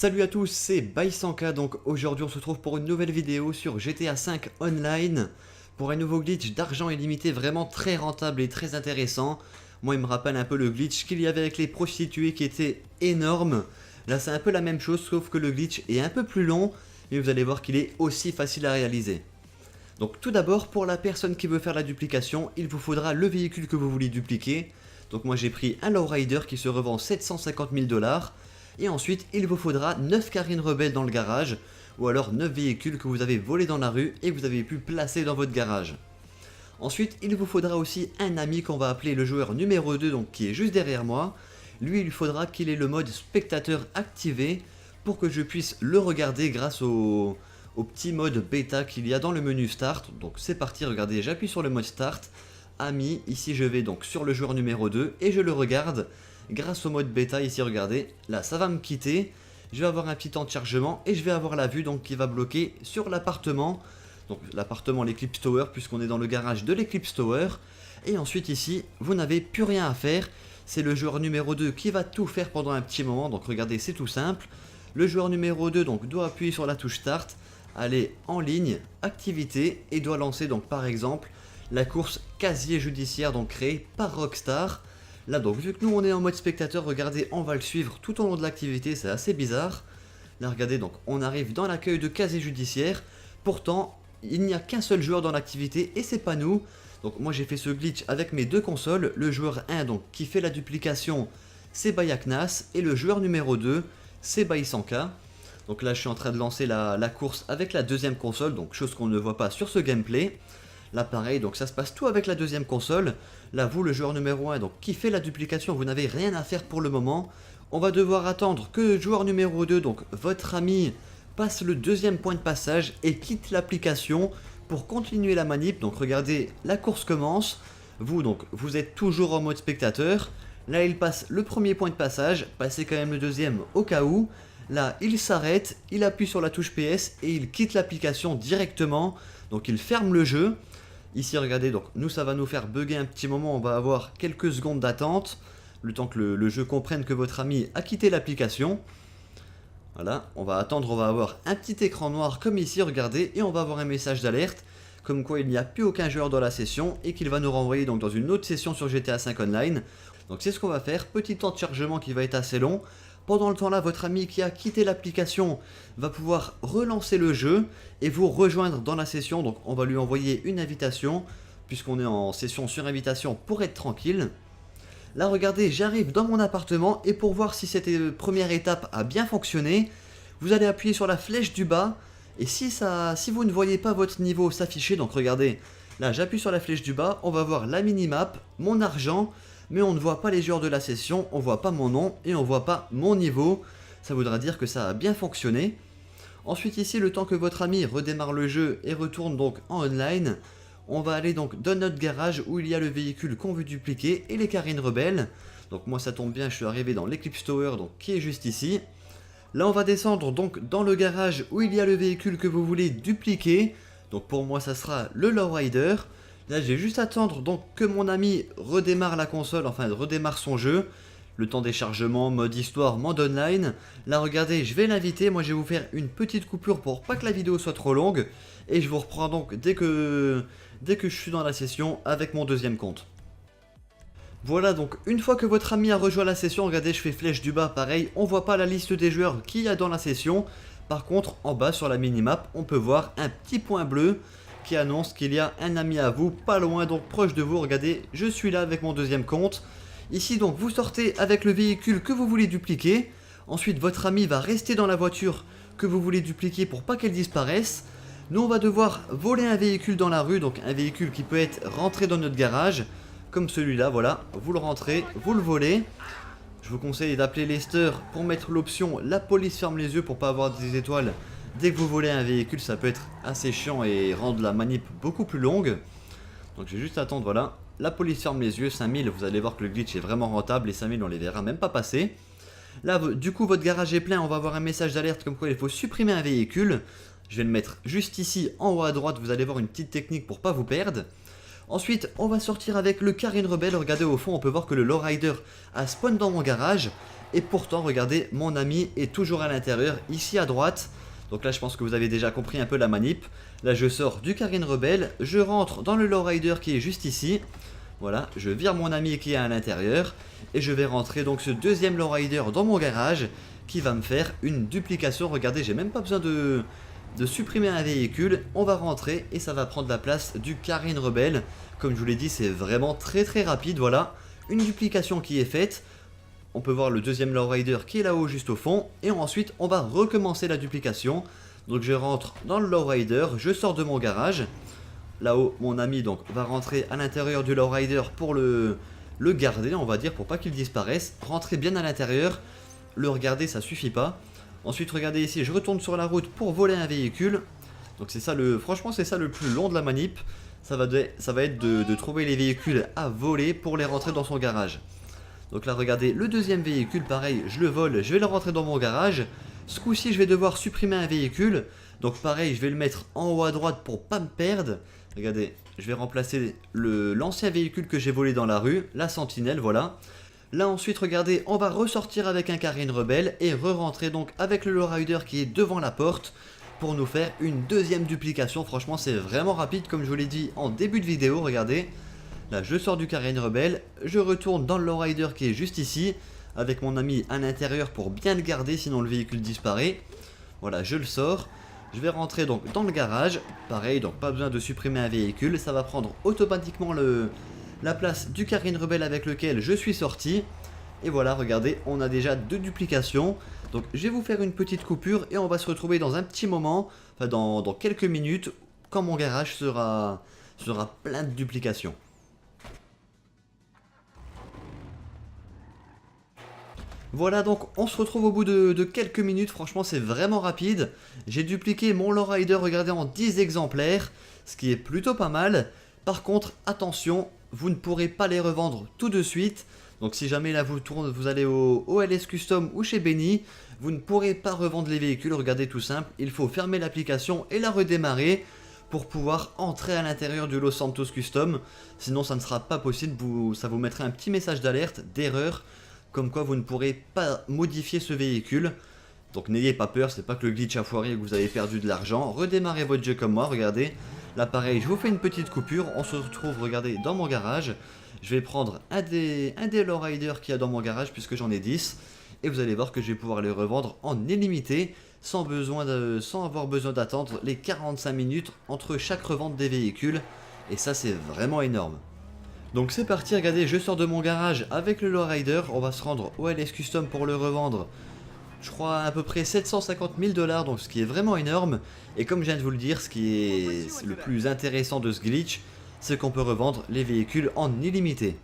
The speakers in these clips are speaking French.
Salut à tous, c'est Baisanka. Donc aujourd'hui on se retrouve pour une nouvelle vidéo sur GTA 5 Online pour un nouveau glitch d'argent illimité vraiment très rentable et très intéressant. Moi il me rappelle un peu le glitch qu'il y avait avec les prostituées qui était énorme. Là c'est un peu la même chose sauf que le glitch est un peu plus long et vous allez voir qu'il est aussi facile à réaliser. Donc tout d'abord, pour la personne qui veut faire la duplication, il vous faudra le véhicule que vous voulez dupliquer. Donc moi j'ai pris un lowrider qui se revend 750 000 $. Et ensuite, il vous faudra 9 carines rebelles dans le garage, ou alors 9 véhicules que vous avez volés dans la rue et que vous avez pu placer dans votre garage. Ensuite, il vous faudra aussi un ami qu'on va appeler le joueur numéro 2, donc qui est juste derrière moi. Lui, il faudra qu'il ait le mode spectateur activé pour que je puisse le regarder grâce au petit mode bêta qu'il y a dans le menu start. Donc c'est parti, regardez, j'appuie sur le mode start, ami, ici je vais donc sur le joueur numéro 2 et je le regarde. Grâce au mode bêta, ici regardez, là ça va me quitter, je vais avoir un petit temps de chargement et je vais avoir la vue donc qui va bloquer sur l'appartement. Donc l'appartement, l'Eclipse Tower, puisqu'on est dans le garage de l'Eclipse Tower. Et ensuite ici, vous n'avez plus rien à faire, c'est le joueur numéro 2 qui va tout faire pendant un petit moment. Donc regardez, c'est tout simple, le joueur numéro 2 donc doit appuyer sur la touche start, aller en ligne, activité, et doit lancer donc par exemple la course casier judiciaire donc créée par Rockstar. Là donc vu que nous on est en mode spectateur, regardez, on va le suivre tout au long de l'activité, c'est assez bizarre. Là regardez, donc on arrive dans l'accueil de casier judiciaire, pourtant il n'y a qu'un seul joueur dans l'activité et c'est pas nous. Donc moi j'ai fait ce glitch avec mes deux consoles, le joueur 1 donc qui fait la duplication c'est Bayaknas et le joueur numéro 2 c'est Baisanka. Donc là je suis en train de lancer la course avec la deuxième console, donc chose qu'on ne voit pas sur ce gameplay. Là pareil, donc ça se passe tout avec la deuxième console. Là vous le joueur numéro 1 donc qui fait la duplication, vous n'avez rien à faire pour le moment. On va devoir attendre que le joueur numéro 2, donc votre ami, passe le deuxième point de passage et quitte l'application pour continuer la manip. Donc regardez, la course commence. Vous donc vous êtes toujours en mode spectateur. Là il passe le premier point de passage, passez quand même le deuxième au cas où. Là il s'arrête, il appuie sur la touche PS et il quitte l'application directement. Donc il ferme le jeu. Ici regardez, donc nous ça va nous faire bugger un petit moment, on va avoir quelques secondes d'attente, le temps que le jeu comprenne que votre ami a quitté l'application. Voilà, on va attendre, on va avoir un petit écran noir comme ici, regardez, et on va avoir un message d'alerte, comme quoi il n'y a plus aucun joueur dans la session, et qu'il va nous renvoyer donc dans une autre session sur GTA 5 Online. Donc c'est ce qu'on va faire, petit temps de chargement qui va être assez long. Pendant le temps là, votre ami qui a quitté l'application va pouvoir relancer le jeu et vous rejoindre dans la session. Donc on va lui envoyer une invitation puisqu'on est en session sur invitation pour être tranquille. Là regardez, j'arrive dans mon appartement et pour voir si cette première étape a bien fonctionné, vous allez appuyer sur la flèche du bas et si vous ne voyez pas votre niveau s'afficher, donc regardez, là j'appuie sur la flèche du bas, on va voir la minimap, mon argent, mais on ne voit pas les joueurs de la session, on voit pas mon nom et on voit pas mon niveau. Ça voudra dire que ça a bien fonctionné. Ensuite ici, le temps que votre ami redémarre le jeu et retourne donc en online, on va aller donc dans notre garage où il y a le véhicule qu'on veut dupliquer et les carines rebelles. Donc moi ça tombe bien, je suis arrivé dans l'Eclipse Tower donc qui est juste ici. Là on va descendre donc dans le garage où il y a le véhicule que vous voulez dupliquer. Donc pour moi ça sera le lowrider. Là j'ai juste à attendre donc que mon ami redémarre la console, enfin redémarre son jeu. Le temps des chargements, mode histoire, mode online. Là regardez, je vais l'inviter, moi je vais vous faire une petite coupure pour pas que la vidéo soit trop longue. Et je vous reprends donc dès que je suis dans la session avec mon deuxième compte. Voilà, donc une fois que votre ami a rejoint la session, regardez, je fais flèche du bas, pareil, on voit pas la liste des joueurs qu'il y a dans la session. Par contre, en bas sur la minimap, on peut voir un petit point bleu qui annonce qu'il y a un ami à vous, pas loin, donc proche de vous. Regardez, je suis là avec mon deuxième compte. Ici donc, vous sortez avec le véhicule que vous voulez dupliquer. Ensuite, votre ami va rester dans la voiture que vous voulez dupliquer pour pas qu'elle disparaisse. Nous, on va devoir voler un véhicule dans la rue, donc un véhicule qui peut être rentré dans notre garage, comme celui-là, voilà. Vous le rentrez, vous le volez. Je vous conseille d'appeler Lester pour mettre l'option la police ferme les yeux pour pas avoir des étoiles. Dès que vous volez un véhicule, ça peut être assez chiant et rendre la manip beaucoup plus longue. Donc je vais juste attendre, voilà. La police ferme les yeux, 5000, vous allez voir que le glitch est vraiment rentable. Les 5000, on les verra même pas passer. Là, du coup, votre garage est plein, on va avoir un message d'alerte comme quoi il faut supprimer un véhicule. Je vais le mettre juste ici, en haut à droite, vous allez voir une petite technique pour pas vous perdre. Ensuite, on va sortir avec le Carine Rebelle. Regardez au fond, on peut voir que le lowrider a spawn dans mon garage. Et pourtant, regardez, mon ami est toujours à l'intérieur, ici à droite. Donc là, je pense que vous avez déjà compris un peu la manip. Là, je sors du Carine Rebelle, je rentre dans le lowrider qui est juste ici. Voilà, je vire mon ami qui est à l'intérieur. Et je vais rentrer donc ce deuxième lowrider dans mon garage qui va me faire une duplication. Regardez, j'ai même pas besoin de supprimer un véhicule. On va rentrer et ça va prendre la place du Carine Rebelle. Comme je vous l'ai dit, c'est vraiment très rapide. Voilà, une duplication qui est faite. On peut voir le deuxième lowrider qui est là-haut juste au fond. Et ensuite, on va recommencer la duplication. Donc je rentre dans le lowrider, je sors de mon garage. Là-haut, mon ami donc va rentrer à l'intérieur du lowrider pour le garder, on va dire, pour pas qu'il disparaisse. Rentrer bien à l'intérieur, le regarder, ça suffit pas. Ensuite, regardez ici, je retourne sur la route pour voler un véhicule. Donc c'est ça franchement, c'est ça le plus long de la manip. Ça va être de trouver les véhicules à voler pour les rentrer dans son garage. Donc là, regardez, le deuxième véhicule, pareil, je le vole, je vais le rentrer dans mon garage. Ce coup-ci, je vais devoir supprimer un véhicule. Donc pareil, je vais le mettre en haut à droite pour pas me perdre. Regardez, je vais remplacer l'ancien véhicule que j'ai volé dans la rue, la sentinelle, voilà. Là ensuite, regardez, on va ressortir avec un Carine Rebelle et re-rentrer donc avec le lowrider qui est devant la porte pour nous faire une deuxième duplication. Franchement, c'est vraiment rapide comme je vous l'ai dit en début de vidéo, regardez. Là, je sors du Carine Rebelle, je retourne dans le lowrider qui est juste ici avec mon ami à l'intérieur pour bien le garder, sinon le véhicule disparaît. Voilà, je le sors. Je vais rentrer donc dans le garage. Pareil, donc pas besoin de supprimer un véhicule. Ça va prendre automatiquement la place du Carine Rebelle avec lequel je suis sorti. Et voilà, regardez, on a déjà 2 duplications. Donc je vais vous faire une petite coupure et on va se retrouver dans un petit moment, enfin dans quelques minutes, quand mon garage sera plein de duplications. Voilà, donc on se retrouve au bout de quelques minutes, franchement c'est vraiment rapide. J'ai dupliqué mon lowrider, regardez, en 10 exemplaires, ce qui est plutôt pas mal. Par contre, attention, vous ne pourrez pas les revendre tout de suite. Donc si jamais là vous allez au LS Custom ou chez Benny, vous ne pourrez pas revendre les véhicules, regardez, tout simple. Il faut fermer l'application et la redémarrer pour pouvoir entrer à l'intérieur du Los Santos Custom. Sinon ça ne sera pas possible, ça vous mettra un petit message d'alerte, d'erreur, comme quoi vous ne pourrez pas modifier ce véhicule. Donc n'ayez pas peur, c'est pas que le glitch a foiré et que vous avez perdu de l'argent. Redémarrez votre jeu comme moi, regardez. Là pareil, je vous fais une petite coupure, on se retrouve, regardez, dans mon garage. Je vais prendre un des lowriders qu'il y a dans mon garage puisque j'en ai 10. Et vous allez voir que je vais pouvoir les revendre en illimité sans avoir besoin d'attendre les 45 minutes entre chaque revente des véhicules. Et ça c'est vraiment énorme. Donc c'est parti, regardez, je sors de mon garage avec le lowrider, on va se rendre au LS Custom pour le revendre. Je crois à peu près 750 000 $, donc ce qui est vraiment énorme. Et comme je viens de vous le dire, ce qui est le plus intéressant de ce glitch, c'est qu'on peut revendre les véhicules en illimité.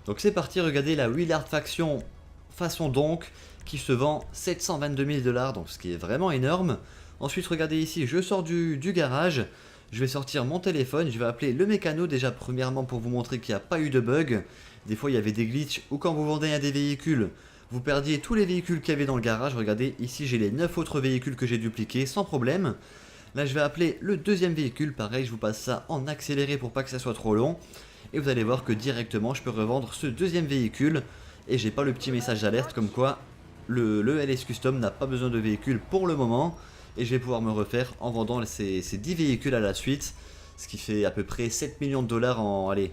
Donc c'est parti, regardez la Willard Faction façon donc, qui se vend 722 000 $, donc ce qui est vraiment énorme. Ensuite regardez ici, je sors du garage. Je vais sortir mon téléphone, je vais appeler le mécano déjà premièrement pour vous montrer qu'il n'y a pas eu de bug. Des fois il y avait des glitches ou quand vous vendez un des véhicules, vous perdiez tous les véhicules qu'il y avait dans le garage. Regardez, ici j'ai les 9 autres véhicules que j'ai dupliqués sans problème. Là je vais appeler le deuxième véhicule, pareil je vous passe ça en accéléré pour pas que ça soit trop long. Et vous allez voir que directement je peux revendre ce deuxième véhicule. Et j'ai pas le petit message d'alerte comme quoi le LS Custom n'a pas besoin de véhicule pour le moment. Et je vais pouvoir me refaire en vendant ces 10 véhicules à la suite. Ce qui fait à peu près 7 millions de $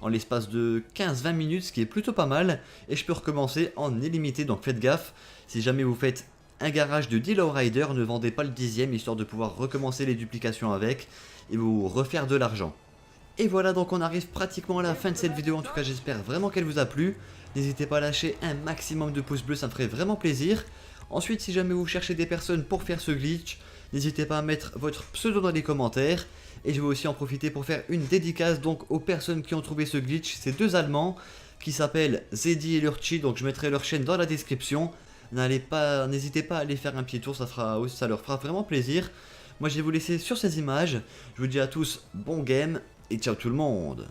en l'espace de 15-20 minutes, ce qui est plutôt pas mal. Et je peux recommencer en illimité, donc faites gaffe. Si jamais vous faites un garage de 10 lowrider, ne vendez pas le 10e, histoire de pouvoir recommencer les duplications avec et vous refaire de l'argent. Et voilà, donc on arrive pratiquement à la fin de cette vidéo. En tout cas j'espère vraiment qu'elle vous a plu. N'hésitez pas à lâcher un maximum de pouces bleus, ça me ferait vraiment plaisir. Ensuite, si jamais vous cherchez des personnes pour faire ce glitch, n'hésitez pas à mettre votre pseudo dans les commentaires. Et je vais aussi en profiter pour faire une dédicace donc aux personnes qui ont trouvé ce glitch. C'est 2 Allemands qui s'appellent Zeddy et Lurchi, donc je mettrai leur chaîne dans la description. N'hésitez pas à aller faire un petit tour, ça leur fera vraiment plaisir. Moi je vais vous laisser sur ces images. Je vous dis à tous bon game et ciao tout le monde.